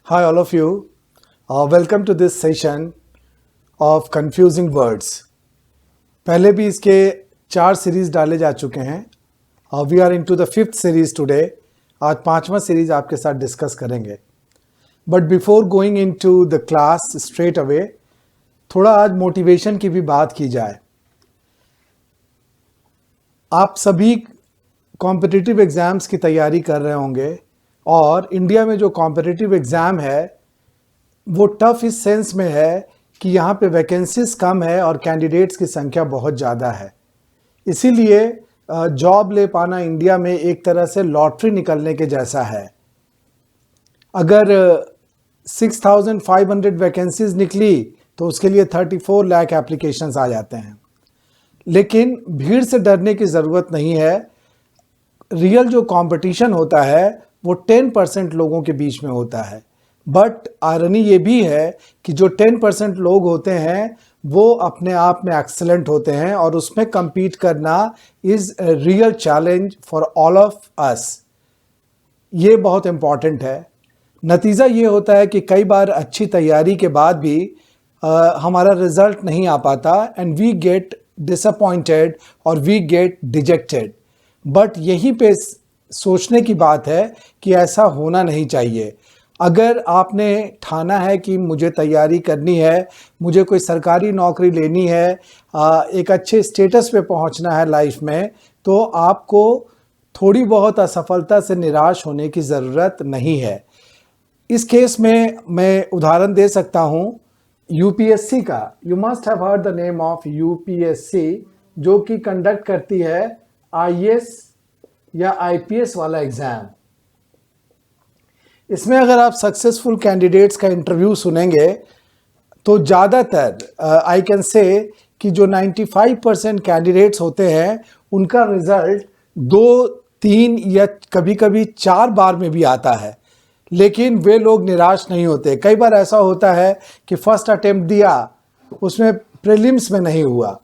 Hi, all of you. Welcome to this session of confusing words. पहले भी इसके 4 series डाले जा चुके हैं. We are into the 5th series today. आज 5वां सीरीज आपके साथ डिस्कस करेंगे. But before going into the class straight away, थोड़ा आज मोटिवेशन की भी बात की जाए. आप सभी कॉम्पिटिटिव एग्ज़ाम्स की तैयारी कर रहे होंगे और इंडिया में जो कॉम्पिटिटिव एग्ज़ाम है वो टफ इस सेंस में है कि यहाँ पे वैकेंसीज कम है और कैंडिडेट्स की संख्या बहुत ज़्यादा है. इसीलिए जॉब ले पाना इंडिया में एक तरह से लॉटरी निकलने के जैसा है. अगर 6,500 वैकेंसीज निकली तो उसके लिए 34 लाख एप्लीकेशंस आ जाते हैं. लेकिन भीड़ से डरने की ज़रूरत नहीं है. रियल जो कंपटीशन होता है वो 10% लोगों के बीच में होता है. बट आयरनी ये भी है कि जो 10% लोग होते हैं वो अपने आप में एक्सेलेंट होते हैं और उसमें compete करना is real challenge for all of us. ये बहुत इम्पॉर्टेंट है. नतीजा ये होता है कि कई बार अच्छी तैयारी के बाद भी हमारा रिजल्ट नहीं आ पाता एंड वी गेट डिसअपॉइंटेड और वी गेट डिजेक्टेड. बट यहीं पे सोचने की बात है कि ऐसा होना नहीं चाहिए. अगर आपने ठाना है कि मुझे तैयारी करनी है, मुझे कोई सरकारी नौकरी लेनी है, एक अच्छे स्टेटस पे पहुंचना है लाइफ में, तो आपको थोड़ी बहुत असफलता से निराश होने की ज़रूरत नहीं है. इस केस में मैं उदाहरण दे सकता हूँ यूपीएससी का. You must have heard the name of UPSC, जो कि कंडक्ट करती है आईएएस या आईपीएस वाला एग्ज़ाम. इसमें अगर आप सक्सेसफुल कैंडिडेट्स का इंटरव्यू सुनेंगे तो ज़्यादातर आई कैन से कि जो 95% कैंडिडेट्स होते हैं उनका रिज़ल्ट 2, 3 या कभी कभी 4 बार में भी आता है. लेकिन वे लोग निराश नहीं होते. कई बार ऐसा होता है कि फर्स्ट अटेम्प्ट दिया, उसमें प्रीलिम्स में नहीं हुआ,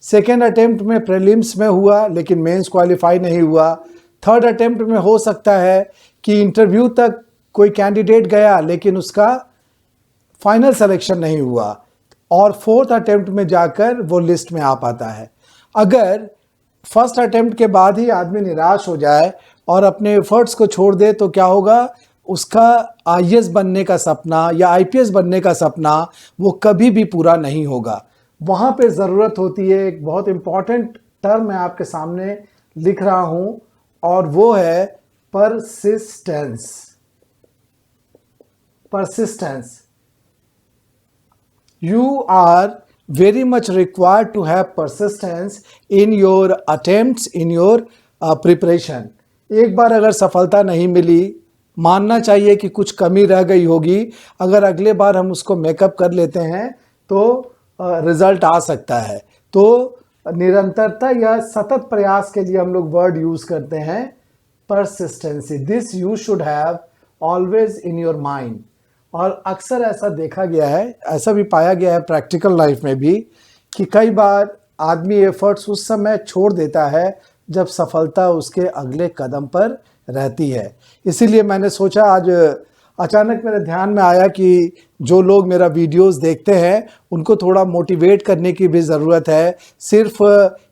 सेकेंड अटेम्प्ट में प्रीलिम्स में हुआ लेकिन मेंस क्वालिफाई नहीं हुआ, थर्ड अटेम्प्ट में हो सकता है कि इंटरव्यू तक कोई कैंडिडेट गया लेकिन उसका फाइनल सिलेक्शन नहीं हुआ, और फोर्थ अटेम्प्ट में जाकर वो लिस्ट में आ पाता है. अगर फर्स्ट अटेम्प्ट के बाद ही आदमी निराश हो जाए और अपने एफर्ट्स को छोड़ दे तो क्या होगा, उसका आईएएस बनने का सपना या आईपीएस बनने का सपना वो कभी भी पूरा नहीं होगा. वहाँ पे ज़रूरत होती है, एक बहुत इम्पॉर्टेंट टर्म मैं आपके सामने लिख रहा हूँ और वो है persistence. persistence. You are very much required to have persistence in your attempts, in your preparation. एक बार अगर सफलता नहीं मिली, मानना चाहिए कि कुछ कमी रह गई होगी. अगर अगले बार हम उसको मेकअप कर लेते हैं तो रिजल्ट आ सकता है. तो निरंतरता या सतत प्रयास के लिए हम लोग वर्ड यूज करते हैं persistency. This you should have always in your mind. और अक्सर ऐसा देखा गया है, ऐसा भी पाया गया है प्रैक्टिकल लाइफ में भी, कि कई बार आदमी एफर्ट्स उस समय छोड़ देता है जब सफलता उसके अगले कदम पर रहती है. इसीलिए मैंने सोचा आज अचानक मेरे ध्यान में आया कि जो लोग मेरा वीडियोस देखते हैं उनको थोड़ा मोटिवेट करने की भी ज़रूरत है. सिर्फ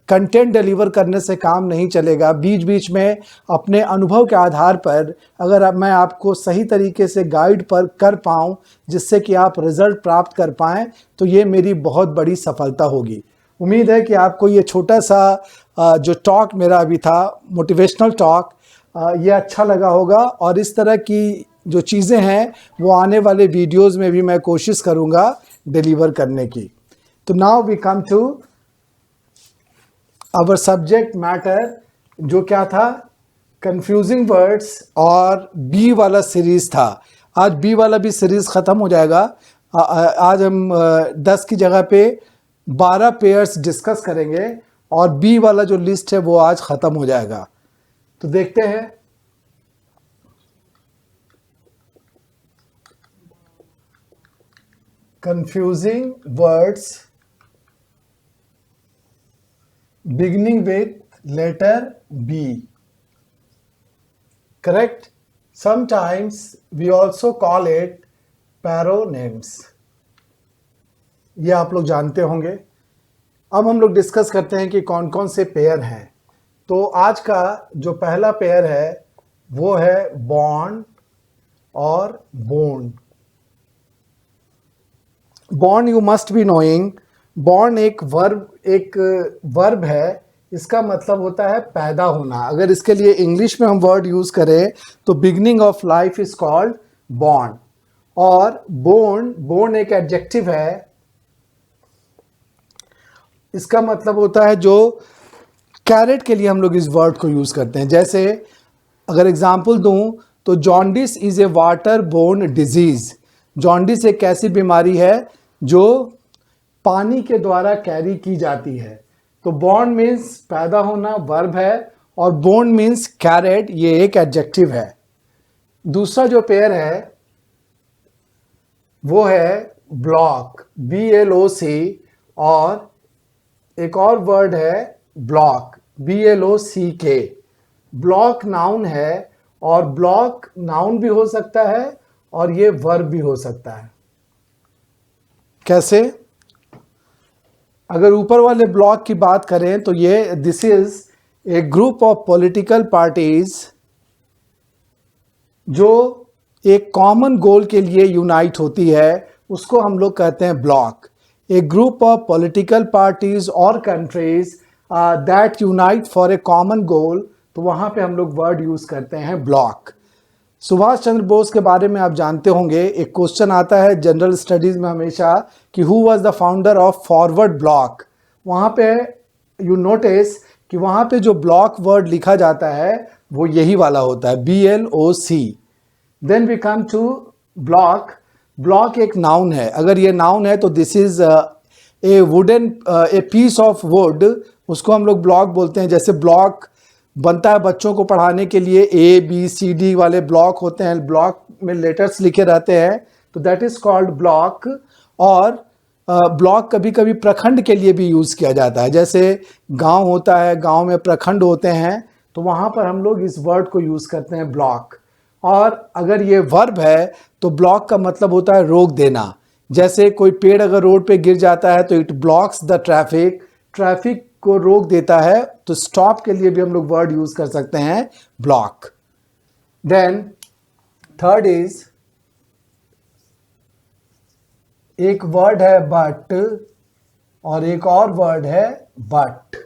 कंटेंट डिलीवर करने से काम नहीं चलेगा. बीच बीच में अपने अनुभव के आधार पर अगर मैं आपको सही तरीके से गाइड पर कर पाऊँ जिससे कि आप रिज़ल्ट प्राप्त कर पाएँ तो ये मेरी बहुत बड़ी सफलता होगी. उम्मीद है कि आपको ये छोटा सा जो टॉक मेरा अभी था, मोटिवेशनल टॉक, ये अच्छा लगा होगा. और इस तरह की जो चीज़ें हैं वो आने वाले वीडियोस में भी मैं कोशिश करूँगा डिलीवर करने की. तो now we come to our subject matter, जो क्या था, कंफ्यूजिंग वर्ड्स, और बी वाला सीरीज़ था. आज बी वाला भी सीरीज़ ख़त्म हो जाएगा. आज हम 10 की जगह पे 12 पेयर्स डिस्कस करेंगे और बी वाला जो लिस्ट है वो आज ख़त्म हो जाएगा. तो देखते हैं. Confusing words beginning with letter B. Correct? Sometimes we also call it पैरोनेम्स, ये आप लोग जानते होंगे। अब हम लोग डिस्कस करते हैं कि कौन कौन से पेयर हैं। तो आज का जो पहला पेयर है वो है बॉन्ड और bone. Bond you must be knowing, bond एक वर्ब है, इसका मतलब होता है पैदा होना। अगर इसके लिए इंग्लिश में हम वर्ड यूज करें तो beginning of life is called bond. और बोन एक एडजेक्टिव है, इसका मतलब होता है जो कैरेट के लिए हम लोग इस वर्ड को यूज करते हैं। जैसे अगर एग्जाम्पल दूं तो jaundice is a water borne disease. Jaundice एक ऐसी बीमारी है जो पानी के द्वारा कैरी की जाती है। तो बॉर्न मीन्स पैदा होना, वर्ब है, और बोन मीन्स कैरेट, ये एक एडजेक्टिव है। दूसरा जो पेयर है वो है ब्लॉक, BLOC, और एक और वर्ड है ब्लॉक, BLOCK। ब्लॉक नाउन है, और ब्लॉक नाउन भी हो सकता है और ये वर्ब भी हो सकता है। कैसे? अगर ऊपर वाले ब्लॉक की बात करें तो ये this is A group of political parties जो एक कॉमन गोल के लिए यूनाइट होती है, उसको हम लोग कहते हैं bloc. A group of political parties और countries that unite for a common goal, तो वहाँ पे हम लोग वर्ड यूज करते हैं ब्लॉक। सुभाष चंद्र बोस के बारे में आप जानते होंगे, एक क्वेश्चन आता है जनरल स्टडीज में हमेशा कि who was the founder of forward block. वहाँ पे यू नोटिस कि वहाँ पे जो ब्लॉक वर्ड लिखा जाता है वो यही वाला होता है, BLOC। Then we come to block. Block एक नाउन है। अगर ये नाउन है तो this is a wooden, a piece of wood, उसको हम लोग ब्लॉक बोलते हैं। जैसे ब्लॉक बनता है बच्चों को पढ़ाने के लिए, ABCD वाले ब्लॉक होते हैं, ब्लॉक में लेटर्स लिखे रहते हैं, तो दैट इज कॉल्ड ब्लॉक। और ब्लॉक कभी कभी प्रखंड के लिए भी यूज किया जाता है। जैसे गांव होता है, गांव में प्रखंड होते हैं, तो वहां पर हम लोग इस वर्ड को यूज करते हैं ब्लॉक। और अगर ये वर्ब है तो ब्लॉक का मतलब होता है रोक देना। जैसे कोई पेड़ अगर रोड पे गिर जाता है तो it blocks the traffic, traffic को रोक देता है। तो स्टॉप के लिए भी हम लोग वर्ड यूज कर सकते हैं ब्लॉक। देन थर्ड इज, एक वर्ड है बट और एक और वर्ड है बट।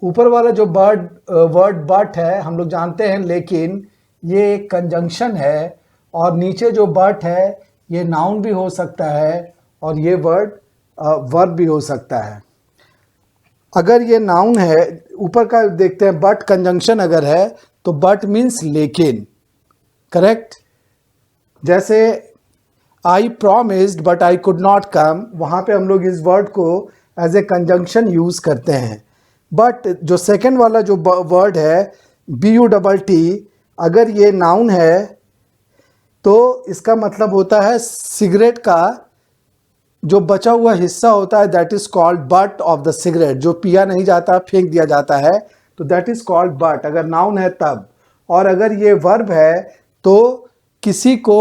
ऊपर वाला जो वर्ड बट है हम लोग जानते हैं, लेकिन ये एक कंजंक्शन है, और नीचे जो बट है ये नाउन भी हो सकता है और ये वर्ड वर्ब भी हो सकता है। अगर ये नाउन है, ऊपर का देखते हैं, बट कंजंक्शन अगर है तो बट मीन्स लेकिन, करेक्ट। जैसे आई promised but I could not come, वहाँ पे हम लोग इस वर्ड को एज ए कंजंक्शन यूज करते हैं। बट जो सेकेंड वाला जो वर्ड है BUTT, अगर ये नाउन है तो इसका मतलब होता है सिगरेट का जो बचा हुआ हिस्सा होता है, that is called but of the cigarette. जो पिया नहीं जाता, फेंक दिया जाता है, तो दैट इज कॉल्ड बट, अगर नाउन है तब। और अगर ये वर्ब है तो किसी को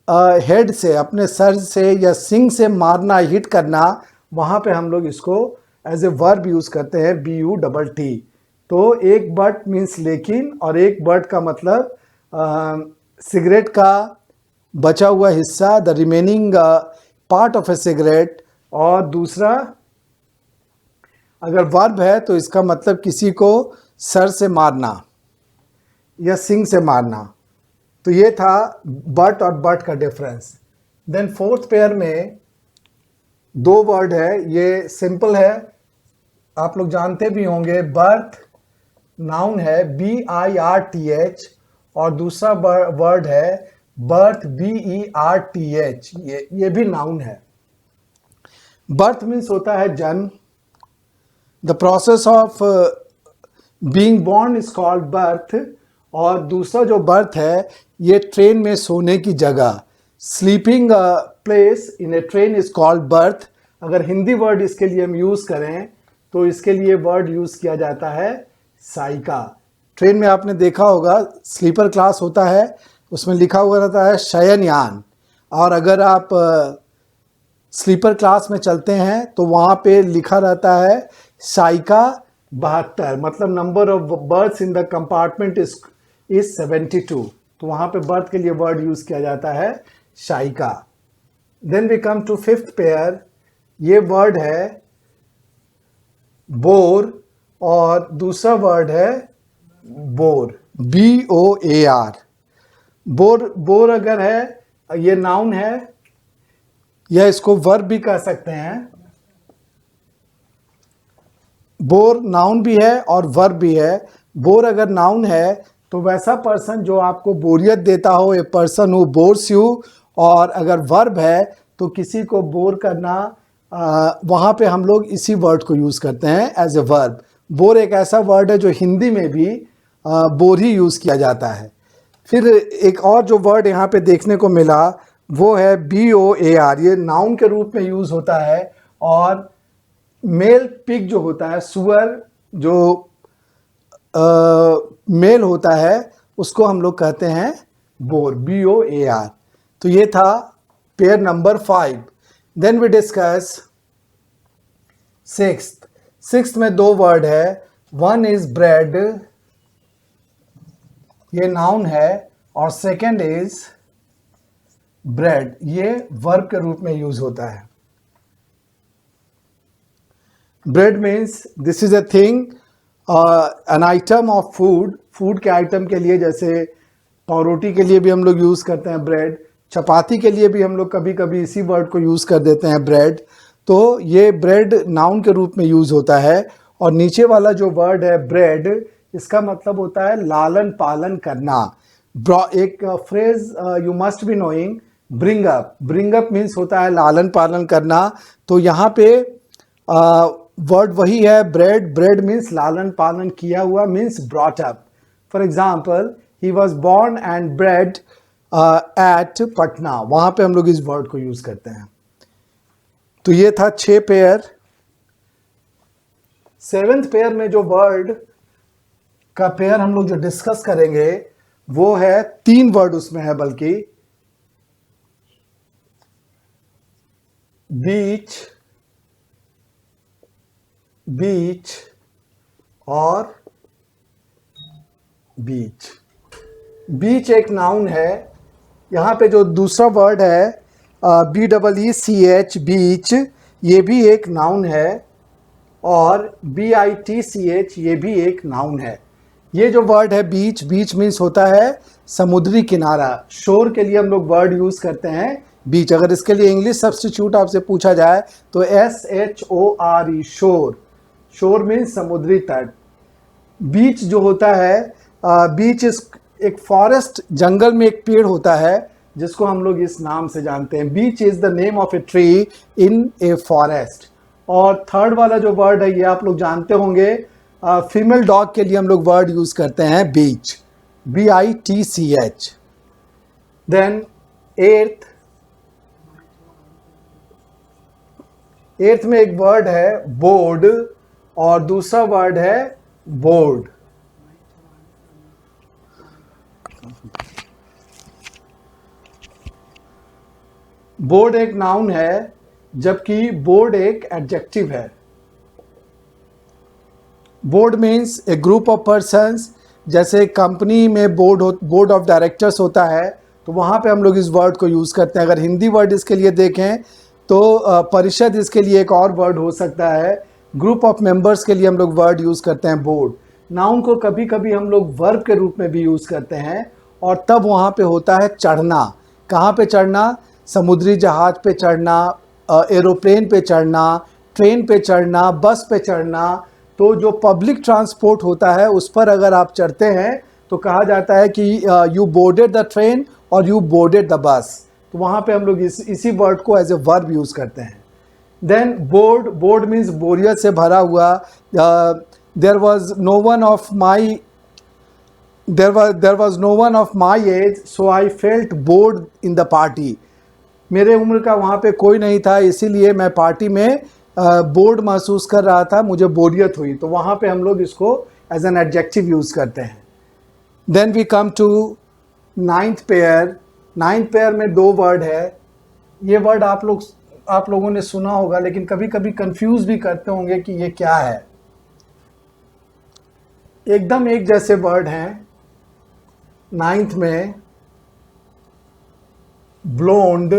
हेड से, अपने सर से या सिंग से मारना, हिट करना, वहाँ पे हम लोग इसको एज ए वर्ब यूज करते हैं, BUTT। तो एक बट मीन्स लेकिन, और एक बट का मतलब सिगरेट का बचा हुआ हिस्सा, the remaining part of A cigarette. और दूसरा अगर वर्ब है तो इसका मतलब किसी को सर से मारना या सिंग से मारना। तो ये था बट और बट का डिफरेंस। देन फोर्थ पेयर में दो वर्ड है, ये सिंपल है, आप लोग जानते भी होंगे। बर्थ नाउन है BIRTH, और दूसरा वर्ड है बर्थ BERTH, ये भी नाउन है। बर्थ मीन्स होता है जन्म, the process of being born is called birth. और दूसरा जो बर्थ है, ये ट्रेन में सोने की जगह, sleeping place in A train is called birth. अगर हिंदी वर्ड इसके लिए हम यूज करें तो इसके लिए वर्ड यूज किया जाता है साइका। ट्रेन में आपने देखा होगा स्लीपर क्लास होता है, उसमें लिखा हुआ रहता है शयनयान, और अगर आप स्लीपर क्लास में चलते हैं तो वहाँ पे लिखा रहता है साइका 72, मतलब number of births in the compartment is 72। तो वहाँ पे बर्थ के लिए वर्ड यूज किया जाता है शाइका। Then we come to fifth pair. ये वर्ड है बोर और दूसरा वर्ड है बोर, BOAR। बोर अगर है, ये नाउन है या इसको वर्ब भी कह सकते हैं। बोर नाउन भी है और वर्ब भी है। बोर अगर नाउन है तो वैसा पर्सन जो आपको बोरियत देता हो, a person who bores you. और अगर वर्ब है तो किसी को बोर करना, वहाँ पे हम लोग इसी वर्ड को यूज़ करते हैं एज ए वर्ब। बोर एक ऐसा वर्ड है जो हिंदी में भी बोर ही यूज़ किया जाता है। फिर एक और जो वर्ड यहाँ पे देखने को मिला वो है BOAR। ये नाउन के रूप में यूज़ होता है और मेल पिग जो होता है, सुअर जो मेल होता है, उसको हम लोग कहते हैं बोर, BOAR। तो ये था pair number 5। Then we discuss sixth में दो वर्ड है। वन इज ब्रेड, ये नाउन है, और सेकेंड इज ब्रेड, ये वर्ब के रूप में यूज होता है। Bread means this is a thing, an item of food. Food के आइटम के लिए, जैसे पावरोटी के लिए भी हम लोग यूज करते हैं ब्रेड, चपाती के लिए भी हम लोग कभी कभी इसी वर्ड को यूज कर देते हैं ब्रेड। तो ये ब्रेड नाउन के रूप में यूज होता है। और नीचे वाला जो वर्ड है ब्रेड, इसका मतलब होता है लालन पालन करना। एक phrase you must be knowing, bring up. Bring up means होता है लालन पालन करना। तो यहाँ पे वर्ड वही है ब्रेड। ब्रेड मीन्स लालन पालन किया हुआ, means brought up. For example, he was born and bred at Patna, वहाँ पे हम लोग इस वर्ड को यूज करते हैं। तो ये था 6 पेयर। 7th पेयर में जो वर्ड का पेयर हम लोग जो डिस्कस करेंगे वो है, 3 वर्ड उसमें है बल्कि, बीच, बीच और बीच। बीच एक नाउन है। यहाँ पे जो दूसरा वर्ड है BEECH, बीच, ये भी एक नाउन है। और BITCH, ये भी एक नाउन है। ये जो वर्ड है बीच, बीच मीन्स होता है समुद्री किनारा। शोर के लिए हम लोग वर्ड यूज करते हैं बीच। अगर इसके लिए इंग्लिश सब्स्टिट्यूट आपसे पूछा जाए तो SHORE, शोर। शोर मीन्स समुद्री तट। बीच जो होता है, बीच एक फॉरेस्ट, जंगल में एक पेड़ होता है जिसको हम लोग इस नाम से जानते हैं। Beech is the name of a tree in a forest. और थर्ड वाला जो वर्ड है ये आप लोग जानते होंगे, फीमेल डॉग के लिए हम लोग वर्ड यूज करते हैं बीच, BITCH। देन एट्थ में एक वर्ड है बोर्ड और दूसरा वर्ड है बोर्ड। बोर्ड एक नाउन है जबकि बोर्ड एक एडजेक्टिव है। Board means A group of persons. जैसे कंपनी में बोर्ड ऑफ डायरेक्टर्स होता है तो वहाँ पे हम लोग इस वर्ड को यूज़ करते हैं। अगर हिंदी वर्ड इसके लिए देखें तो परिषद इसके लिए एक और वर्ड हो सकता है। ग्रुप ऑफ मेंबर्स के लिए हम लोग वर्ड यूज़ करते हैं बोर्ड। नाउन को कभी कभी हम लोग वर्ब के रूप में भी यूज़ करते हैं। और तब वहाँ पे होता है चढ़ना। कहाँ पे चढ़ना? समुद्री जहाज पे चढ़ना, एरोप्लेन पे चढ़ना, ट्रेन पे चढ़ना, बस पे चढ़ना। तो जो पब्लिक ट्रांसपोर्ट होता है उस पर अगर आप चढ़ते हैं तो कहा जाता है कि यू बोर्डेड द ट्रेन और यू बोर्डेड द बस। तो वहाँ पे हम लोग इसी वर्ड को एज ए वर्ब यूज़ करते हैं। देन बोर्ड मीन्स बोरियत से भरा हुआ। There was no one of my age so I felt bored in the party. मेरे उम्र का वहाँ पे कोई नहीं था, इसीलिए मैं पार्टी में बोर्ड महसूस कर रहा था, मुझे बोरियत हुई। तो वहाँ पे हम लोग इसको एज एन एडजेक्टिव यूज़ करते हैं। Then we come to 9th pair. 9th pair में 2 वर्ड है। ये वर्ड आप लोगों ने सुना होगा, लेकिन कभी कभी कंफ्यूज भी करते होंगे कि ये क्या है। एकदम एक जैसे वर्ड हैं। नाइन्थ में ब्लोंड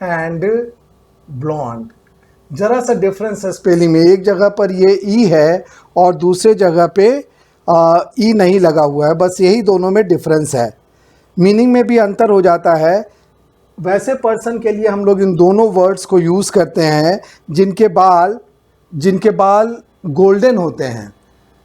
एंड ब्लॉन्ड, जरा सा डिफरेंस है स्पेलिंग में। एक जगह पर ये ई है और दूसरे जगह पे ई नहीं लगा हुआ है, बस यही दोनों में डिफरेंस है। मीनिंग में भी अंतर हो जाता है। वैसे पर्सन के लिए हम लोग इन दोनों वर्ड्स को यूज़ करते हैं जिनके बाल गोल्डन होते हैं।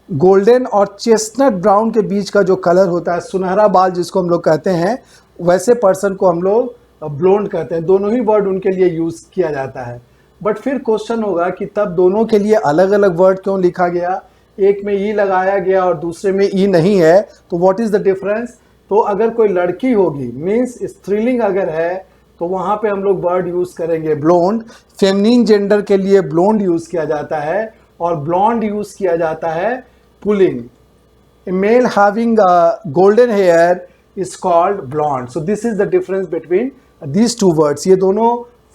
गोल्डन और चेस्टनट ब्राउन के बीच का जो कलर होता है, सुनहरा बाल जिसको हम लोग कहते हैं, वैसे पर्सन को हम लोग ब्लोंड कहते हैं। दोनों ही वर्ड उनके लिए यूज़ किया जाता है। बट फिर क्वेश्चन होगा कि तब दोनों के लिए अलग अलग वर्ड क्यों लिखा गया, एक में ई लगाया गया और दूसरे में ई नहीं है, तो व्हाट इज़ द डिफरेंस। तो अगर कोई लड़की होगी, मीन्स स्त्रीलिंग अगर है, तो वहाँ पे हम लोग वर्ड यूज़ करेंगे ब्लोंड। फेमिनिन जेंडर के लिए ब्लोंड यूज़ किया जाता है और ब्लॉन्ड यूज़ किया जाता है pulling. A male having golden hair is called blonde. So this is the difference between these two words. ये दोनों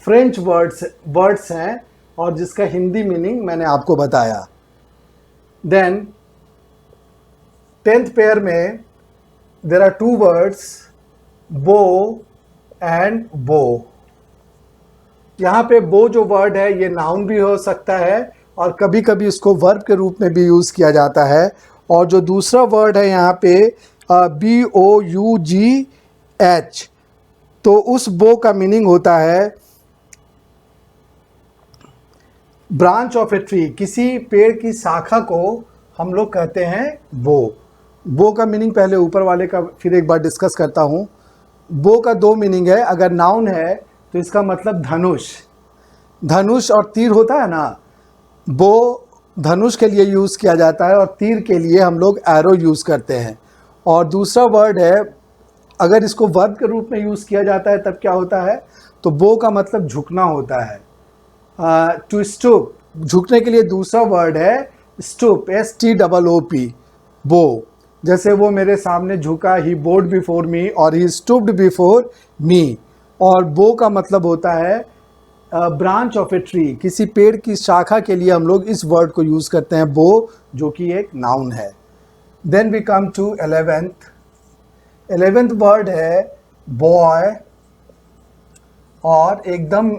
फ्रेंच वर्ड्स हैं और जिसका हिंदी मीनिंग मैंने आपको बताया। देन 10th पेयर में there are two words, bow and bow. यहाँ पे बो जो वर्ड है ये नाउन भी हो सकता है और कभी कभी इसको वर्ब के रूप में भी यूज़ किया जाता है। और जो दूसरा वर्ड है यहाँ पे BOUGH, तो उस बो का मीनिंग होता है ब्रांच ऑफ ए ट्री। किसी पेड़ की शाखा को हम लोग कहते हैं बो। बो का मीनिंग पहले ऊपर वाले का फिर एक बार डिस्कस करता हूँ। बो का दो मीनिंग है। अगर नाउन है तो इसका मतलब धनुष। धनुष और तीर होता है ना, बो धनुष के लिए यूज़ किया जाता है और तीर के लिए हम लोग एरो यूज़ करते हैं। और दूसरा वर्ड है, अगर इसको वर्ब के रूप में यूज़ किया जाता है तब क्या होता है, तो बो का मतलब झुकना होता है। टू स्टूप, झुकने के लिए दूसरा वर्ड है स्टूप, STOOP, बो। जैसे वो मेरे सामने झुका, ही बोड बिफोर मी और ही स्टूप्ड बिफोर मी। और बो का मतलब होता है ब्रांच ऑफ ए ट्री। किसी पेड़ की शाखा के लिए हम लोग इस वर्ड को यूज़ करते हैं बो, जो कि एक नाउन है। Then we come to 11th word है बॉय और एकदम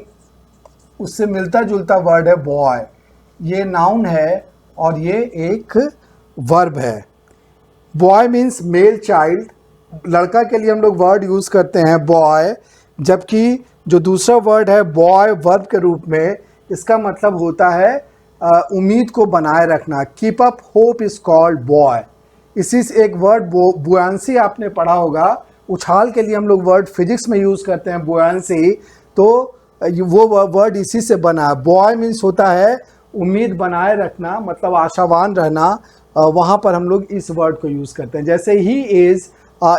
उससे मिलता जुलता वर्ड है बॉय। ये नाउन है और ये एक वर्ब है। Boy means male child. लड़का के लिए हम लोग वर्ड यूज़ करते हैं बॉय, जबकि जो दूसरा वर्ड है बॉय वर्ब के रूप में, इसका मतलब होता है उम्मीद को बनाए रखना। Keep up hope is called boy. इसी से एक वर्ड बुयांसी आपने पढ़ा होगा। उछाल के लिए हम लोग वर्ड फिजिक्स में यूज़ करते हैं बुयांसी, तो वो वर्ड इसी से बना है। बॉय मीन्स होता है उम्मीद बनाए रखना, मतलब आशावान रहना। वहाँ पर हम लोग इस वर्ड को यूज़ करते हैं। जैसे he is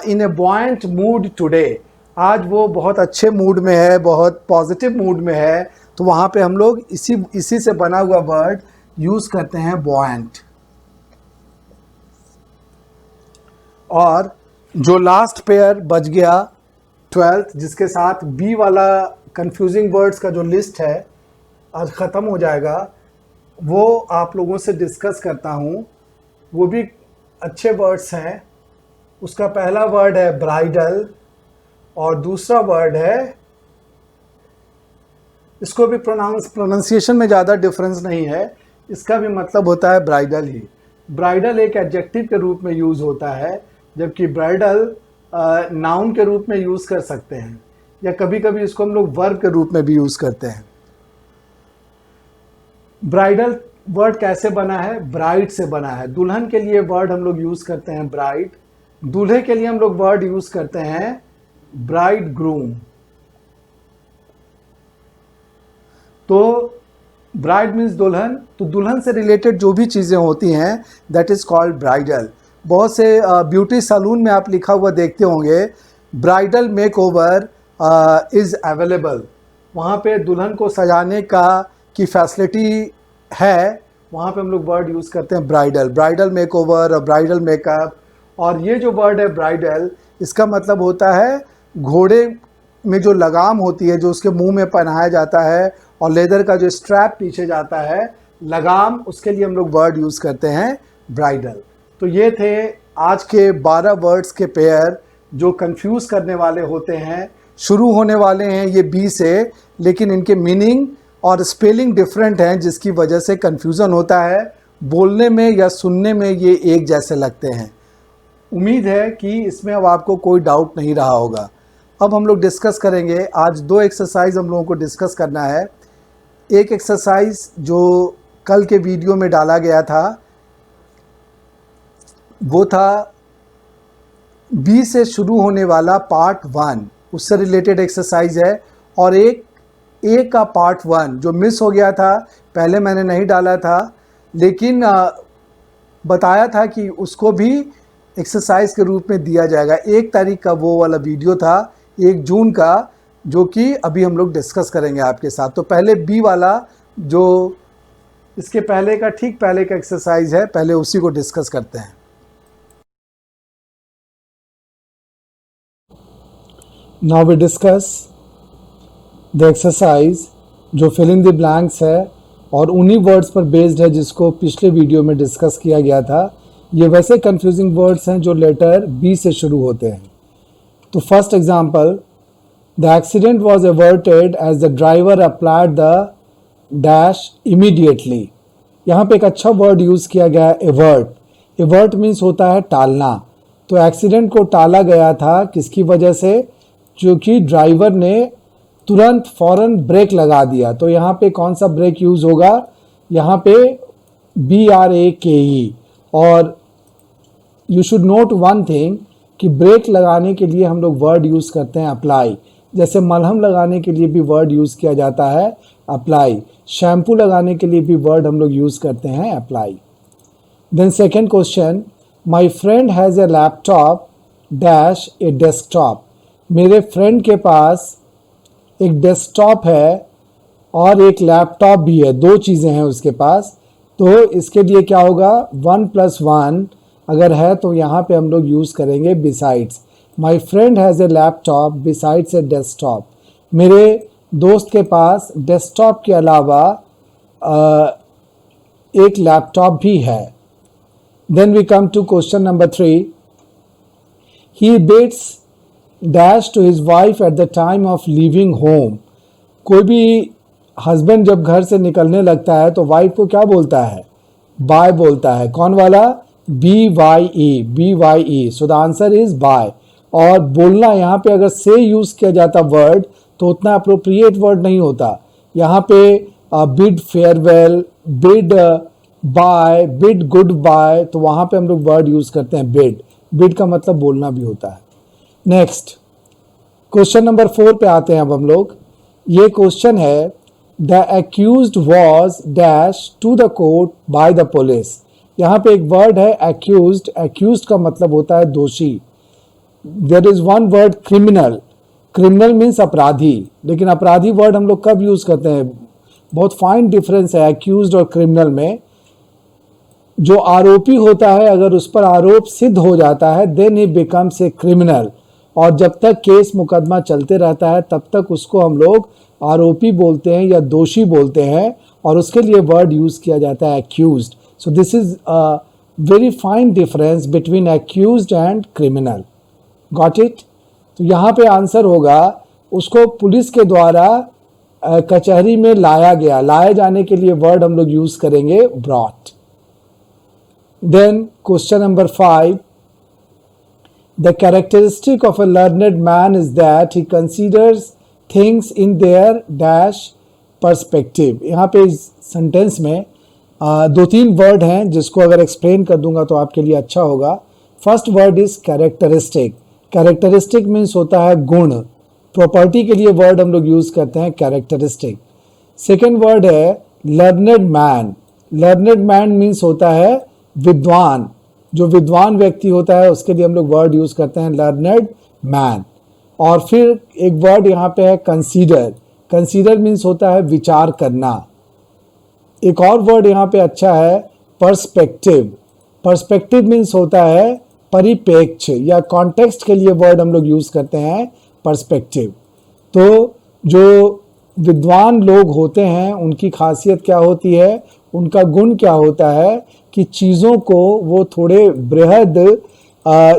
in A buoyant mood today, आज वो बहुत अच्छे मूड में है, बहुत पॉजिटिव मूड में है, तो वहाँ पे हम लोग इसी से बना हुआ वर्ड यूज़ करते हैं बॉयंट। और जो लास्ट पेयर बच गया 12th, जिसके साथ बी वाला कंफ्यूजिंग वर्ड्स का जो लिस्ट है आज ख़त्म हो जाएगा, वो आप लोगों से डिस्कस करता हूँ। वो भी अच्छे वर्ड्स हैं। उसका पहला वर्ड है ब्राइडल और दूसरा वर्ड है, इसको भी प्रोनाउंसिएशन में ज़्यादा डिफरेंस नहीं है, इसका भी मतलब होता है ब्राइडल ही। ब्राइडल एक एडजेक्टिव के रूप में यूज़ होता है, जबकि ब्राइडल नाउन के रूप में यूज़ कर सकते हैं, या कभी कभी इसको हम लोग वर्ब के रूप में भी यूज़ करते हैं। ब्राइडल वर्ड कैसे बना है, ब्राइड से बना है। दुल्हन के लिए वर्ड हम लोग यूज़ करते हैं ब्राइड, दूल्हे के लिए हम लोग वर्ड यूज़ करते हैं ब्राइड ग्रूम। तो ब्राइड मीन्स दुल्हन, तो दुल्हन से रिलेटेड जो भी चीज़ें होती हैं दैट इज़ कॉल्ड ब्राइडल। बहुत से ब्यूटी सैलून में आप लिखा हुआ देखते होंगे ब्राइडल मेकओवर इज़ अवेलेबल। वहाँ पे दुल्हन को सजाने की फैसिलिटी है, वहाँ पे हम लोग वर्ड यूज़ करते हैं ब्राइडल, ब्राइडल मेकओवर और ब्राइडल मेकअप। और ये जो वर्ड है ब्राइडल, इसका मतलब होता है घोड़े में जो लगाम होती है जो उसके मुंह में पहनाया जाता है और लेदर का जो स्ट्रैप पीछे जाता है लगाम, उसके लिए हम लोग वर्ड यूज़ करते हैं ब्राइडल। तो ये थे आज के 12 वर्ड्स के पेयर जो कंफ्यूज करने वाले होते हैं। शुरू होने वाले हैं ये बी से, लेकिन इनके मीनिंग और स्पेलिंग डिफरेंट हैं जिसकी वजह से कंफ्यूजन होता है। बोलने में या सुनने में ये एक जैसे लगते हैं। उम्मीद है कि इसमें अब आपको कोई डाउट नहीं रहा होगा। अब हम लोग डिस्कस करेंगे। आज 2 एक्सरसाइज हम लोगों को डिस्कस करना है। एक एक्सरसाइज जो कल के वीडियो में डाला गया था वो था बी से शुरू होने वाला पार्ट 1, उससे रिलेटेड एक्सरसाइज है। और एक ए का पार्ट 1 जो मिस हो गया था, पहले मैंने नहीं डाला था, लेकिन बताया था कि उसको भी एक्सरसाइज के रूप में दिया जाएगा। 1 तारीख का वो वाला वीडियो था, 1 जून का, जो कि अभी हम लोग डिस्कस करेंगे आपके साथ। तो पहले बी वाला जो इसके पहले का ठीक पहले का एक्सरसाइज है, पहले उसी को डिस्कस करते हैं। Now we discuss the exercise जो फिल इन द ब्लैंक्स है और उन्हीं वर्ड्स पर बेस्ड है जिसको पिछले वीडियो में डिस्कस किया गया था। ये वैसे कंफ्यूजिंग वर्ड्स हैं जो लेटर बी से शुरू होते हैं। तो first example, the accident was averted as the driver applied the dash immediately. यहाँ पे एक अच्छा वर्ड यूज़ किया गया है, एवर्ट। एवर्ट मीन्स होता है टालना। तो एक्सीडेंट को टाला गया था किसकी वजह से? क्योंकि ड्राइवर ने तुरंत फौरन ब्रेक लगा दिया। तो यहाँ पे कौन सा ब्रेक यूज़ होगा? यहाँ पे BRAKE। और you should note one thing कि ब्रेक लगाने के लिए हम लोग वर्ड यूज़ करते हैं अप्लाई। जैसे मलहम लगाने के लिए भी वर्ड यूज़ किया जाता है अप्लाई। शैम्पू लगाने के लिए भी वर्ड हम लोग यूज़ करते हैं apply. Then second question, my friend has a laptop dash a desktop. मेरे फ्रेंड के पास एक डेस्कटॉप है और एक लैपटॉप भी है, 2 चीज़ें हैं उसके पास। तो इसके लिए क्या होगा? 1+1 अगर है तो यहाँ पे हम लोग यूज़ करेंगे besides. My friend has a laptop besides A desktop. मेरे दोस्त के पास डेस्कटॉप के अलावा एक लैपटॉप भी है। Then we come to question number 3, he bids dash to his wife at the time of leaving home. कोई भी हस्बैंड जब घर से निकलने लगता है तो वाइफ को क्या बोलता है? बाय बोलता है। कौन वाला? BYE। So the answer is by. और बोलना यहाँ पे अगर से यूज किया जाता वर्ड तो उतना अप्रोप्रिएट वर्ड नहीं होता। यहाँ पे bid farewell, bid bye, bid good bye, तो वहाँ पे हम लोग वर्ड यूज करते हैं बिड। बिड का मतलब बोलना भी होता है। नेक्स्ट क्वेश्चन नंबर 4 पे आते हैं अब हम लोग। ये क्वेश्चन है, the accused was dash to the court by the police. यहाँ पे एक वर्ड है एक्यूज्ड। एक्यूज्ड का मतलब होता है दोषी। There is one word criminal. Criminal means अपराधी, लेकिन अपराधी वर्ड हम लोग कब यूज करते हैं? बहुत फाइन डिफरेंस है एक्यूज्ड और क्रिमिनल में। जो आरोपी होता है अगर उस पर आरोप सिद्ध हो जाता है then he becomes a criminal. और जब तक केस मुकदमा चलते रहता है तब तक उसको हम लोग आरोपी बोलते हैं या दोषी बोलते हैं, और उसके लिए वर्ड यूज किया जाता है accused. So this is a very fine difference between accused and criminal. Got it? तो यहाँ पे आंसर होगा, उसको पुलिस के द्वारा कचहरी में लाया गया। लाए जाने के लिए वर्ड हम लोग यूज करेंगे brought. Then question number 5, the characteristic of a learned man is that he considers things in their dash perspective। यहाँ पे इस सेंटेंस में 2-3 वर्ड हैं जिसको अगर एक्सप्लेन कर दूंगा तो आपके लिए अच्छा होगा। First word is characteristic. Characteristic means होता है गुण। प्रॉपर्टी के लिए वर्ड हम लोग यूज करते हैं कैरेक्टरिस्टिक। सेकेंड वर्ड है learned man. Learned man means होता है विद्वान। जो विद्वान व्यक्ति होता है उसके लिए हम लोग वर्ड यूज करते हैं लर्नेड मैन। और फिर एक वर्ड यहाँ पे है कंसीडर। कंसीडर मीन्स होता है विचार करना। एक और वर्ड यहाँ पे अच्छा है पर्सपेक्टिव। पर्सपेक्टिव मीन्स होता है परिप्रेक्ष्य या कॉन्टेक्स्ट के लिए वर्ड हम लोग यूज करते हैं पर्सपेक्टिव। तो जो विद्वान लोग होते हैं उनकी खासियत क्या होती है, उनका गुण क्या होता है कि चीज़ों को वो थोड़े बृहद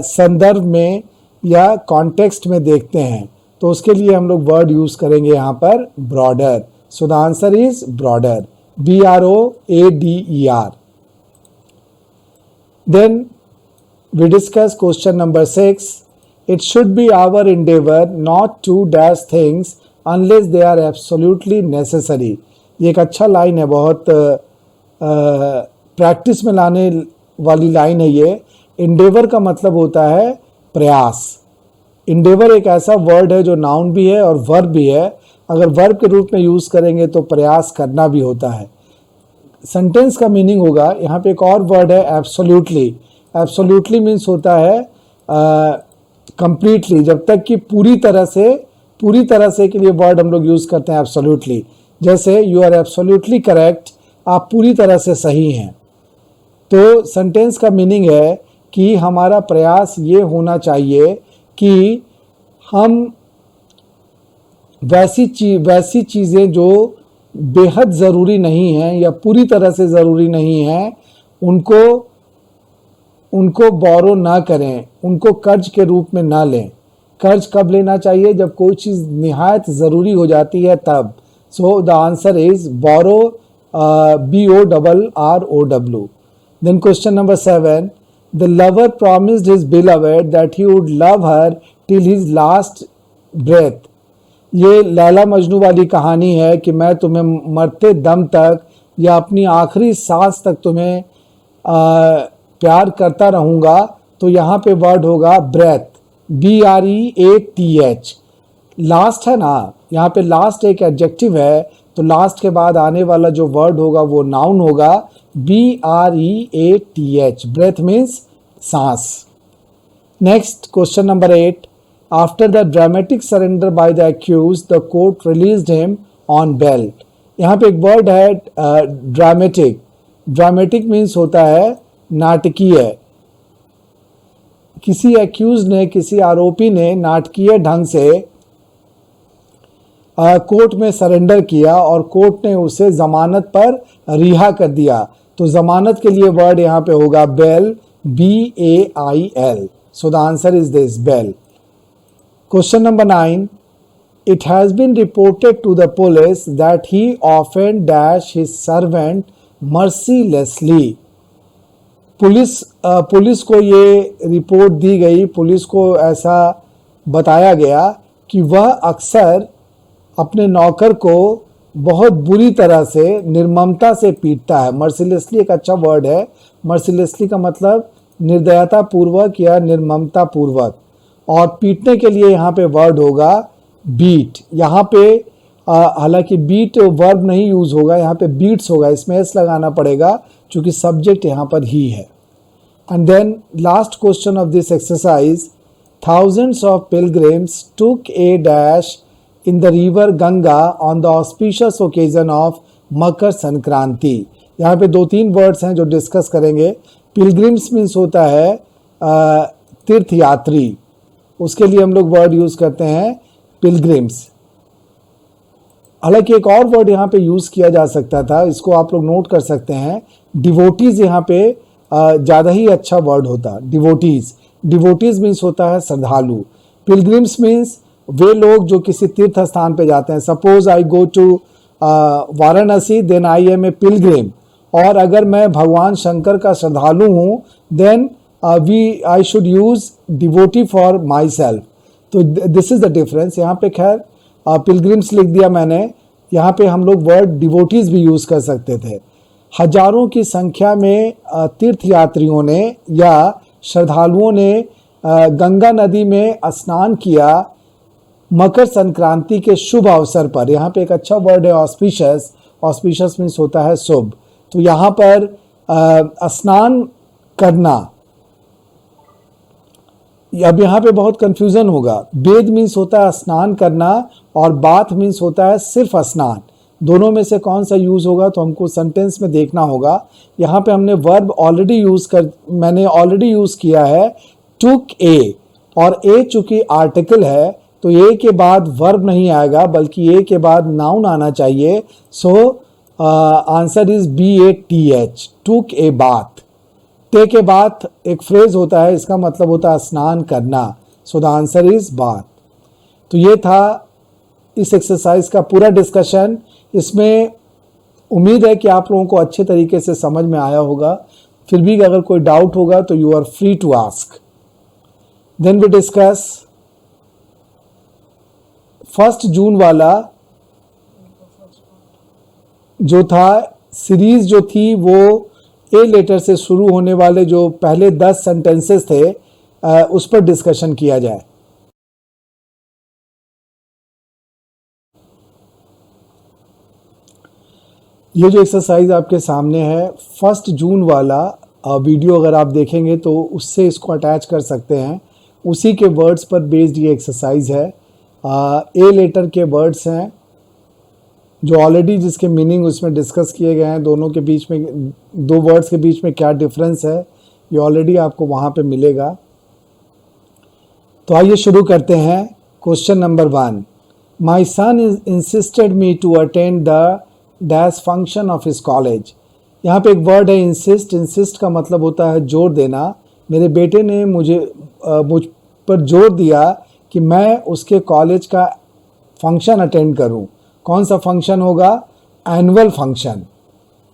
संदर्भ में या कॉन्टेक्स्ट में देखते हैं। तो उसके लिए हम लोग वर्ड यूज करेंगे यहाँ पर broader. So the answer is broader, BROADER। देन we discuss question number 6. It should be our endeavor not to dash things unless they are absolutely necessary. ये एक अच्छा लाइन है, बहुत प्रैक्टिस में लाने वाली लाइन है ये। इंडेवर का मतलब होता है प्रयास। इंडेवर एक ऐसा वर्ड है जो नाउन भी है और वर्ब भी है। अगर वर्ब के रूप में यूज करेंगे तो प्रयास करना भी होता है। सेंटेंस का मीनिंग होगा, यहाँ पे एक और वर्ड है एब्सोल्युटली। एब्सोल्युटली मीन्स होता है कंप्लीटली, जब तक कि पूरी तरह से के लिए वर्ड हम लोग यूज करते हैं एब्सोल्युटली। जैसे यू आर एब्सोल्युटली करेक्ट, आप पूरी तरह से सही हैं। तो सेंटेंस का मीनिंग है कि हमारा प्रयास ये होना चाहिए कि हम वैसी चीज़ें जो बेहद ज़रूरी नहीं हैं या पूरी तरह से ज़रूरी नहीं हैं उनको बोरो ना करें, उनको कर्ज के रूप में ना लें। कर्ज कब लेना चाहिए, जब कोई चीज़ निहायत ज़रूरी हो जाती है तब। So the answer is borrow, BORROW। Then question number 7, the lover promised his beloved that he would love her till his last breath. ये लैला मजनू वाली कहानी है कि मैं तुम्हें मरते दम तक या अपनी आखिरी सांस तक तुम्हें प्यार करता रहूँगा। तो यहाँ पे वर्ड होगा ब्रेथ, BREATH। लास्ट है ना, यहाँ पे लास्ट एक एडजेक्टिव है, तो लास्ट के बाद आने वाला जो वर्ड होगा वो नाउन होगा, BREATH। ब्रेथ मीन्स सांस। Next question number 8, after the dramatic surrender by the accuse the court released him on bail. यहाँ पे एक वर्ड है ड्रामेटिक। ड्रामेटिक मीन्स होता है नाटकीय। किसी एक्यूज ने, किसी आरोपी ने नाटकीय ढंग से कोर्ट में सरेंडर किया और कोर्ट ने उसे जमानत पर रिहा कर दिया। तो जमानत के लिए वर्ड यहाँ पे होगा bail, BAIL। So the answer is this, bail. Question number 9, it has been reported to the police that he often dash his servant mercilessly। Police को ये रिपोर्ट दी गई, पुलिस को ऐसा बताया गया कि वह अक्सर अपने नौकर को बहुत बुरी तरह से, निर्ममता से पीटता है। मर्सिलेसली एक अच्छा वर्ड है। मर्सिलेसली का मतलब निर्दयता पूर्वक या निर्ममता पूर्वक, और पीटने के लिए यहाँ पे वर्ड होगा बीट। यहाँ पे हालांकि बीट वर्ब नहीं यूज होगा, यहाँ पे बीट्स होगा, इसमें एस लगाना पड़ेगा क्योंकि सब्जेक्ट यहाँ पर ही है। And then last question of this exercise, thousands of pilgrims took a dash in the river Ganga on the auspicious occasion of Makar Sankranti. यहाँ पे 2-3 वर्ड्स हैं जो डिस्कस करेंगे। पिलग्रिम्स मीन्स होता है तीर्थ यात्री, उसके लिए हम लोग वर्ड यूज करते हैं पिलग्रिम्स। हालांकि एक और वर्ड यहाँ पे यूज किया जा सकता था, इसको आप लोग नोट कर सकते हैं, डिवोटीज। यहाँ पे ज़्यादा ही अच्छा वर्ड होता, डिवोटीज। डिवोटीज मीन्स होता है श्रद्धालु। पिलग्रिम्स मीन्स वे लोग जो किसी तीर्थ स्थान पे जाते हैं। Suppose I go to Varanasi, then I am a pilgrim. और अगर मैं भगवान शंकर का श्रद्धालु हूँ, then I should use devotee for myself. तो दिस इज द डिफरेंस। यहाँ पे खैर पिलग्रिम्स लिख दिया मैंने, यहाँ पे हम लोग वर्ड डिवोटीज भी यूज कर सकते थे। हजारों की संख्या में तीर्थ यात्रियों ने या श्रद्धालुओं ने गंगा नदी में स्नान किया मकर संक्रांति के शुभ अवसर पर। यहाँ पे एक अच्छा वर्ड है ऑस्पिशियस। ऑस्पिशियस मीन्स होता है शुभ। तो यहाँ पर स्नान करना, अब यहाँ पे बहुत कंफ्यूजन होगा। वेद मीन्स होता है स्नान करना और बाथ मीन्स होता है सिर्फ स्नान। दोनों में से कौन सा यूज होगा तो हमको सेंटेंस में देखना होगा। यहाँ पे हमने वर्ब मैंने ऑलरेडी यूज किया है टुक ए, और ए चूंकि आर्टिकल है तो ए के बाद वर्ब नहीं आएगा बल्कि ए के बाद नाउन आना चाहिए। So answer is BATH, took a bath. Take a bath एक फ्रेज होता है, इसका मतलब होता है स्नान करना। So the answer is bath. तो ये था इस एक्सरसाइज का पूरा डिस्कशन। इसमें उम्मीद है कि आप लोगों को अच्छे तरीके से समझ में आया होगा। फिर भी अगर कोई डाउट होगा तो you are free to ask. Then we discuss 1 जून वाला जो था सीरीज जो थी वो ए लेटर से शुरू होने वाले जो पहले 10 सेंटेंसेस थे उस पर डिस्कशन किया जाए। ये जो एक्सरसाइज आपके सामने है 1 जून वाला वीडियो अगर आप देखेंगे तो उससे इसको अटैच कर सकते हैं। उसी के वर्ड्स पर बेस्ड ये एक्सरसाइज है। ए लेटर के वर्ड्स हैं जो ऑलरेडी जिसके मीनिंग उसमें डिस्कस किए गए हैं। दोनों के बीच में, दो वर्ड्स के बीच में क्या डिफरेंस है ये ऑलरेडी आपको वहाँ पे मिलेगा। तो आइए शुरू करते हैं। Question number 1, my son is insisted me to attend the dash function of his college. यहाँ पे एक वर्ड है इंसिस्ट। इंसिस्ट का मतलब होता है जोर देना। मेरे बेटे ने मुझ पर जोर दिया कि मैं उसके कॉलेज का फंक्शन अटेंड करूं। कौन सा फंक्शन होगा? Annual function.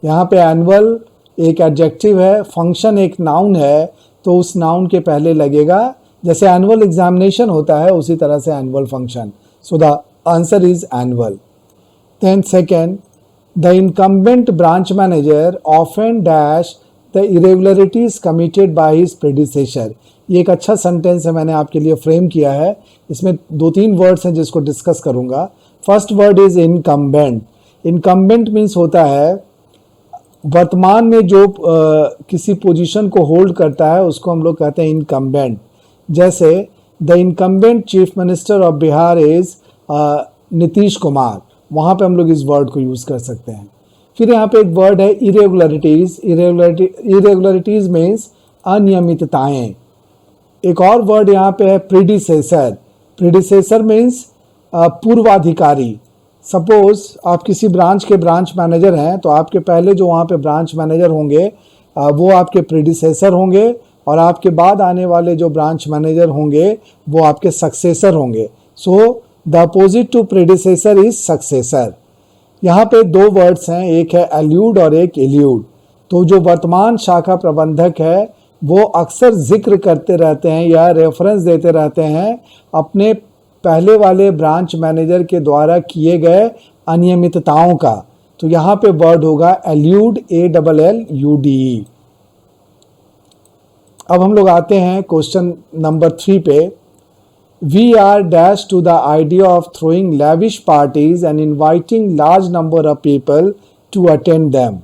यहाँ पे एनुअल एक एडजेक्टिव है, फंक्शन एक नाउन है, तो उस नाउन के पहले लगेगा। जैसे एनुअल एग्जामिनेशन होता है उसी तरह से annual function. So the answer is annual. Then second, the incumbent branch manager often dash the irregularities committed by his predecessor. ये एक अच्छा सेंटेंस है, मैंने आपके लिए फ्रेम किया है। इसमें 2-3 वर्ड्स हैं जिसको डिस्कस करूंगा। First word is incumbent. Incumbent means होता है वर्तमान में जो किसी पोजीशन को होल्ड करता है उसको हम लोग कहते हैं इनकम्बेंट। जैसे the incumbent chief minister of Bihar is Nitish Kumar, वहाँ पे हम लोग इस वर्ड को यूज़ कर सकते हैं। फिर यहाँ पे एक वर्ड है इरेगुलरिटीज। इरेगुलरिटीज मीन्स अनियमितताएं। एक और वर्ड यहाँ पे है प्रीडिसेसर। प्रीडिसेसर मीन्स पूर्वाधिकारी। सपोज आप किसी ब्रांच के ब्रांच मैनेजर हैं तो आपके पहले जो वहाँ पे ब्रांच मैनेजर होंगे वो आपके प्रीडिसेसर होंगे, और आपके बाद आने वाले जो ब्रांच मैनेजर होंगे वो आपके सक्सेसर होंगे। So the opposite to predecessor is successor. यहाँ पे 2 वर्ड्स हैं, एक है एल्यूड और एक एल्यूड। तो जो वर्तमान शाखा प्रबंधक है वो अक्सर जिक्र करते रहते हैं या रेफरेंस देते रहते हैं अपने पहले वाले ब्रांच मैनेजर के द्वारा किए गए अनियमितताओं का। तो यहाँ पे वर्ड होगा एल्यूड, ALLUDE। अब हम लोग आते हैं क्वेश्चन नंबर 3 पे। We are dash to the idea of throwing lavish parties and inviting large number of people to attend them.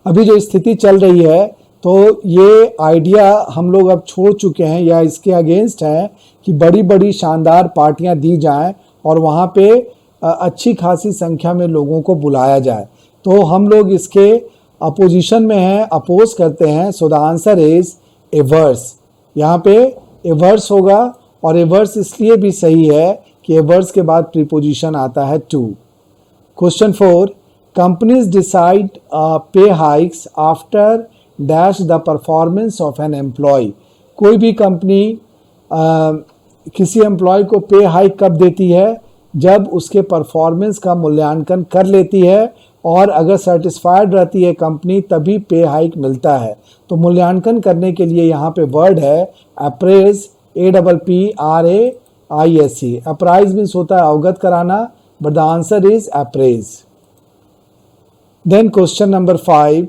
अभी जो स्थिति चल रही है तो ये आइडिया हम लोग अब छोड़ चुके हैं या इसके अगेंस्ट हैं कि बड़ी बड़ी शानदार पार्टियां दी जाएं और वहाँ पे अच्छी खासी संख्या में लोगों को बुलाया जाए। तो हम लोग इसके अपोजिशन में हैं, अपोज करते हैं। सो द आंसर इज एवर्स। यहाँ पे एवर्स होगा, और एवर्स इसलिए भी सही है कि एवर्स के बाद प्रीपोजिशन आता है to. Question 4, companies decide pay hikes after dash the performance of an employee. कोई भी कंपनी किसी एम्प्लॉय को पे हाइक कब देती है? जब उसके परफॉर्मेंस का मूल्यांकन कर लेती है, और अगर सेटिस्फाइड रहती है कंपनी तभी पे हाइक मिलता है। तो मूल्यांकन करने के लिए यहाँ पे वर्ड है अप्रेज, APPRAISE। अप्राइज मीन्स होता है अवगत कराना, but the answer is appraise. Then question number 5,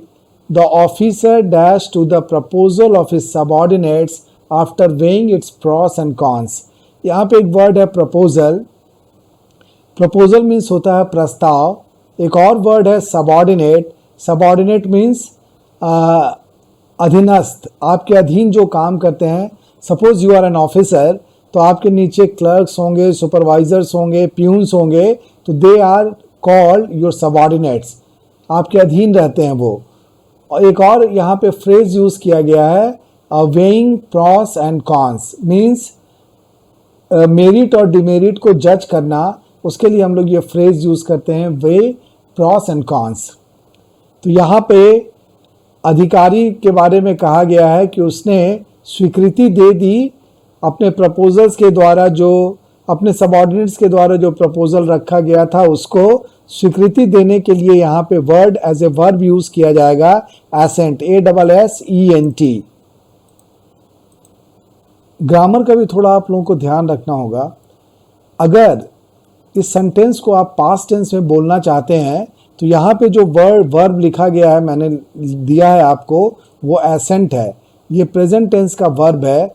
the officer dash to the proposal of his subordinates after weighing its pros and cons। यहाँ पे एक वर्ड है proposal। proposal means होता है प्रस्ताव। एक और वर्ड है subordinate। subordinate means अधीनस्थ, आपके अधीन जो काम करते हैं। Suppose you are an officer, तो आपके नीचे क्लर्क्स होंगे, सुपरवाइजर्स होंगे, प्यून्स होंगे, तो they are called your subordinates, आपके अधीन रहते हैं वो। और एक और यहाँ पे फ्रेज यूज किया गया है weighing pros and cons, means merit और डिमेरिट को जज करना, उसके लिए हम लोग ये फ्रेज यूज करते हैं, वे प्रॉस एंड कॉन्स। तो यहाँ पे अधिकारी के बारे में कहा गया है कि उसने स्वीकृति दे दी अपने प्रपोजल्स के द्वारा, जो अपने सबऑर्डिनेट्स के द्वारा जो प्रपोजल रखा गया था उसको स्वीकृति देने के लिए यहाँ पे word as a verb use किया जाएगा, एसेंट, ASSENT। ग्रामर का भी थोड़ा आप लोगों को ध्यान रखना होगा। अगर इस सेंटेंस को आप पास्ट टेंस में बोलना चाहते हैं तो यहाँ पे जो वर्ब लिखा गया है, मैंने दिया है आपको, वो एसेंट है, ये प्रेजेंट टेंस का वर्ब है।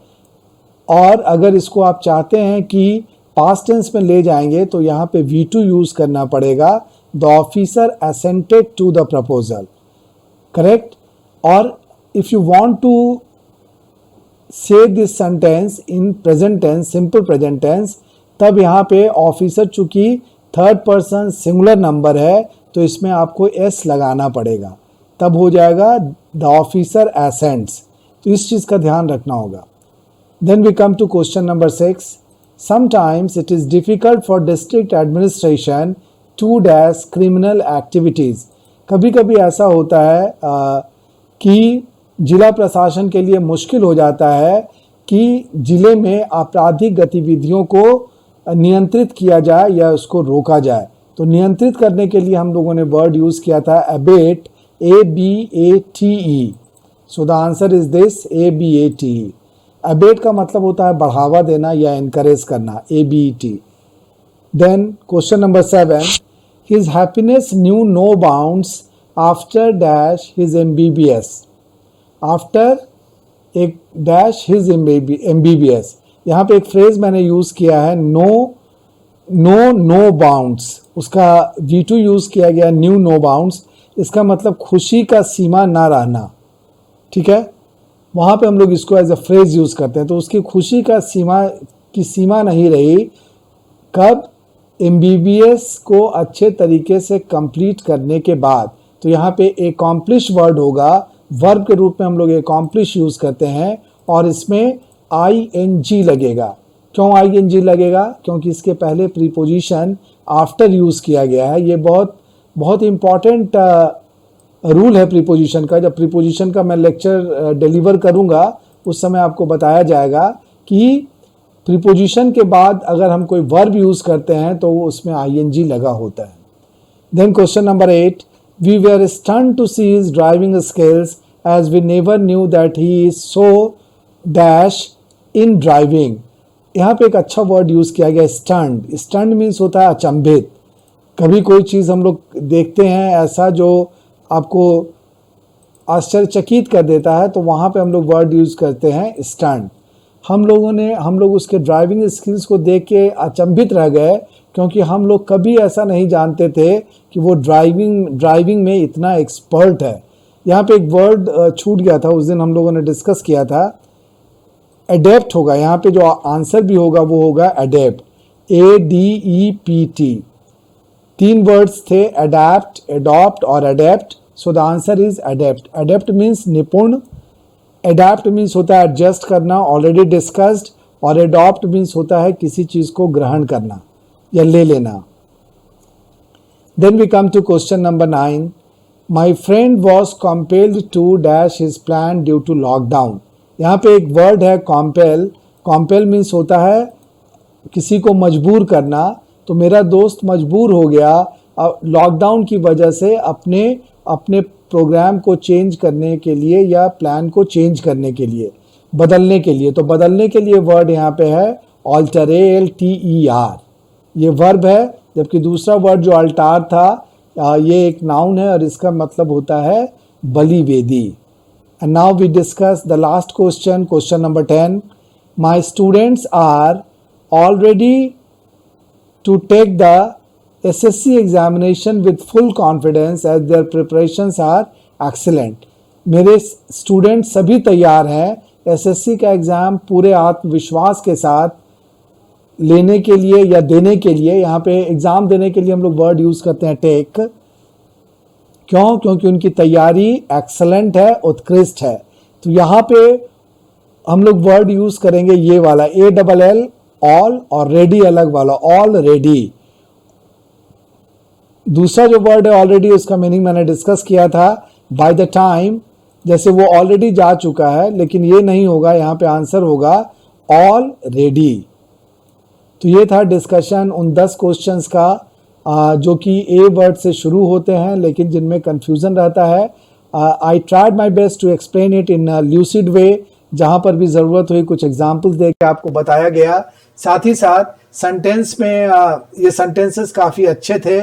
और अगर इसको आप चाहते हैं कि पास्ट टेंस में ले जाएंगे तो यहाँ पे V2 यूज करना पड़ेगा, the officer assented to the proposal, correct. और if you want to say this sentence in present tense, simple present tense, तब यहाँ पे ऑफिसर चूंकि थर्ड पर्सन सिंगुलर नंबर है तो इसमें आपको S लगाना पड़ेगा, तब हो जाएगा द ऑफिसर एसेंट्स। तो इस चीज़ का ध्यान रखना होगा। Then we come to question number 6। Sometimes it is difficult for district administration to dash criminal activities. कभी कभी ऐसा होता है कि जिला प्रशासन के लिए मुश्किल हो जाता है कि जिले में आपराधिक गतिविधियों को नियंत्रित किया जाए या उसको रोका जाए। तो नियंत्रित करने के लिए हम लोगों ने वर्ड यूज़ किया था abate, ABATE। So the answer is this, ABATE। Abate का मतलब होता है बढ़ावा देना या इनकरेज करना, ABET। Then question number 7, his happiness knew no bounds after dash his MBBS। After एक डैश हिज MBBS, यहाँ पे एक फ्रेज मैंने यूज़ किया है, नो बाउंड्स, उसका V2 यूज़ किया गया, न्यू नो बाउंड्स। इसका मतलब खुशी का सीमा ना रहना, ठीक है। वहाँ पे हम लोग इसको एज अ फ्रेज यूज़ करते हैं। तो उसकी खुशी का सीमा नहीं रही, कब? MBBS को अच्छे तरीके से कंप्लीट करने के बाद। तो यहाँ पे एकॉम्प्लिश वर्ड होगा, वर्ब के रूप में हम लोग एकॉम्प्लिश यूज़ करते हैं और इसमें ING लगेगा। क्यों ING लगेगा? क्योंकि इसके पहले प्रीपोजिशन आफ्टर यूज़ किया गया है। ये बहुत इम्पॉर्टेंट रूल है प्रीपोजिशन का। जब प्रीपोजिशन का मैं लेक्चर डिलीवर करूँगा उस समय आपको बताया जाएगा कि प्रीपोजिशन के बाद अगर हम कोई वर्ब यूज़ करते हैं तो उसमें ING लगा होता है। Then question number 8, we were stunned to see his driving skills as we never knew that he is so dash in driving. यहाँ पे एक अच्छा वर्ड यूज़ किया गया, स्टन्ड। स्टन्ड मीन्स होता है अचंभित। कभी कोई चीज़ हम लोग देखते हैं ऐसा जो आपको आश्चर्यचकित कर देता है, तो वहाँ पे हम लोग वर्ड यूज़ करते हैं स्टन्ड। हम लोग उसके ड्राइविंग स्किल्स को देख के अचंभित रह गए, क्योंकि हम लोग कभी ऐसा नहीं जानते थे कि वो ड्राइविंग में इतना एक्सपर्ट है। यहाँ पे एक वर्ड छूट गया था, उस दिन हम लोगों ने डिस्कस किया था, एडेप्ट होगा। यहाँ पे जो आंसर भी होगा वो होगा एडेप्ट, ADEPT। 3 वर्ड्स थे, अडैप्ट, एडॉप्ट और adept. So the answer is adept. Adept means निपुण, एडैप्ट मीन्स होता है एडजस्ट करना, ऑलरेडी डिस्कस्ड, और एडॉप्ट मीन्स होता है किसी चीज को ग्रहण करना या ले लेना। Then we come to question number 9, my friend was compelled to dash his plan due to lockdown. यहाँ पे एक वर्ड है कॉम्पेल। कॉम्पेल मीन्स होता है किसी को मजबूर करना। तो मेरा दोस्त मजबूर हो गया लॉकडाउन की वजह से अपने प्रोग्राम को चेंज करने के लिए या प्लान को चेंज करने के लिए, बदलने के लिए। तो बदलने के लिए वर्ड यहाँ पे है ऑल्टर, ALTER। ये वर्ब है, जबकि दूसरा वर्ड जो अल्टार था ये एक नाउन है और इसका मतलब होता है बलि वेदी। And now we discuss the last question, question number 10। My students are already to take the SSC examination with full confidence as their preparations are excellent। मेरे स्टूडेंट सभी तैयार हैं SSC का एग्ज़ाम पूरे आत्मविश्वास के साथ लेने के लिए या देने के लिए। यहाँ पे एग्ज़ाम देने के लिए हम लोग वर्ड यूज़ करते हैं टेक। क्यों? क्योंकि उनकी तैयारी एक्सलेंट है, उत्कृष्ट है। तो यहाँ पे हम लोग वर्ड यूज़ करेंगे ये वाला, ALL ऑल और रेडी अलग वाला, ऑलरेडी। दूसरा जो वर्ड है ऑलरेडी, उसका मीनिंग मैंने डिस्कस किया था, बाय द टाइम, जैसे वो ऑलरेडी जा चुका है, लेकिन ये नहीं होगा, यहाँ पे आंसर होगा ऑलरेडी। तो ये था डिस्कशन उन 10 क्वेश्चंस का जो कि ए वर्ड से शुरू होते हैं लेकिन जिनमें कंफ्यूजन रहता है। I tried my best to explain it in lucid way, जहाँ पर भी ज़रूरत हुई कुछ एग्जाम्पल्स दे के आपको बताया गया। साथ ही साथ सेंटेंस में ये सेंटेंसेस काफ़ी अच्छे थे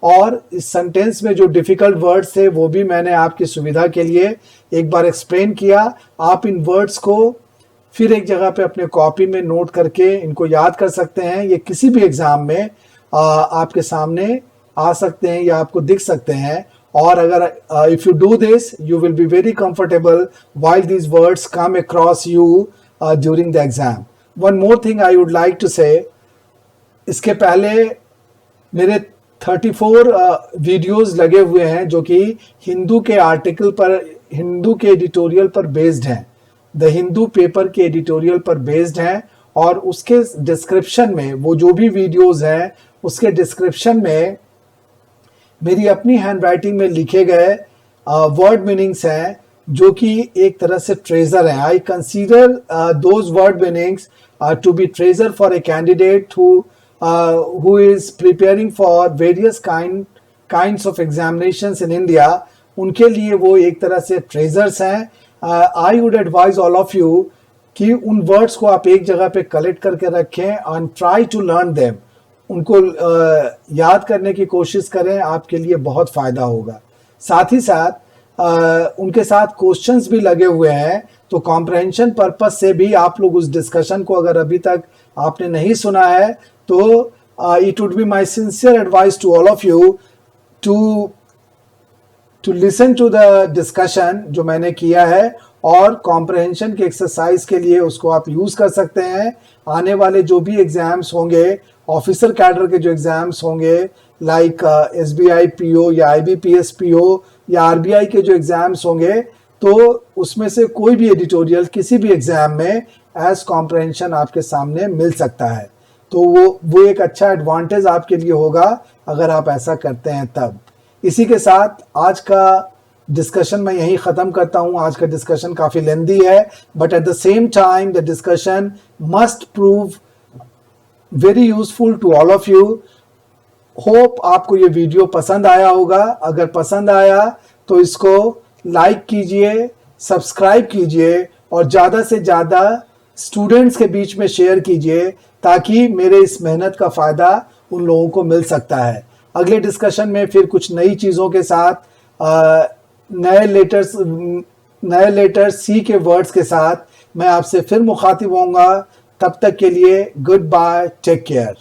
और इस सेंटेंस में जो डिफ़िकल्ट वर्ड्स थे वो भी मैंने आपकी सुविधा के लिए एक बार एक्सप्लेन किया। आप इन वर्ड्स को फिर एक जगह पे अपने कॉपी में नोट करके इनको याद कर सकते हैं। ये किसी भी एग्ज़ाम में आपके सामने आ सकते हैं या आपको दिख सकते हैं। और अगर if you do this you will be very comfortable while these words come across you during the exam. One more thing I would like to say, इसके पहले मेरे 34 वीडियोस लगे हुए हैं जो कि हिंदू के आर्टिकल पर, हिंदू के एडिटोरियल पर बेस्ड हैं, द हिंदू पेपर के एडिटोरियल पर बेस्ड हैं। और उसके डिस्क्रिप्शन में, वो जो भी वीडियोस हैं उसके डिस्क्रिप्शन में मेरी अपनी हैंडराइटिंग में लिखे गए वर्ड मीनिंग्स हैं जो कि एक तरह से ट्रेजर हैं। I consider those word meanings to be treasure for a candidate who is preparing for various kinds of examinations in India. उनके लिए वो एक तरह से ट्रेजर्स हैं। I would advise all of you कि उन वर्ड्स को आप एक जगह पे कलेक्ट करके रखें and try to learn them. उनको याद करने की कोशिश करें, आपके लिए बहुत फ़ायदा होगा। साथ ही साथ उनके साथ क्वेश्चंस भी लगे हुए हैं, तो कॉम्प्रहेंशन पर्पस से भी आप लोग उस डिस्कशन को अगर अभी तक आपने नहीं सुना है तो it would be my sincere advice to all of you to listen to the discussion जो मैंने किया है, और कॉम्प्रहेंशन के एक्सरसाइज के लिए उसको आप यूज़ कर सकते हैं। आने वाले जो भी एग्ज़ाम्स होंगे, ऑफिसर कैडर के जो एग्ज़ाम्स होंगे लाइक SBI PO या IBPS PO या RBI के जो एग्ज़ाम्स होंगे, तो उसमें से कोई भी एडिटोरियल किसी भी एग्ज़ाम में एज कॉम्प्रहेंशन आपके सामने मिल सकता है। तो वो एक अच्छा एडवांटेज आपके लिए होगा अगर आप ऐसा करते हैं तब। इसी के साथ आज का डिस्कशन मैं यहीं ख़त्म करता हूँ। आज का डिस्कशन काफ़ी लेंदी है, but at the same time the discussion must prove very useful to all of you. Hope आपको ये वीडियो पसंद आया होगा। अगर पसंद आया तो इसको लाइक कीजिए, सब्सक्राइब कीजिए और ज़्यादा से ज़्यादा स्टूडेंट्स के बीच में शेयर कीजिए ताकि मेरे इस मेहनत का फ़ायदा उन लोगों को मिल सकता है। अगले डिस्कशन में फिर कुछ नई चीज़ों के साथ, नए लेटर्स सी के वर्ड्स के साथ मैं आपसे फिर मुखातिब होऊंगा। तब तक के लिए गुड बाय, टेक केयर।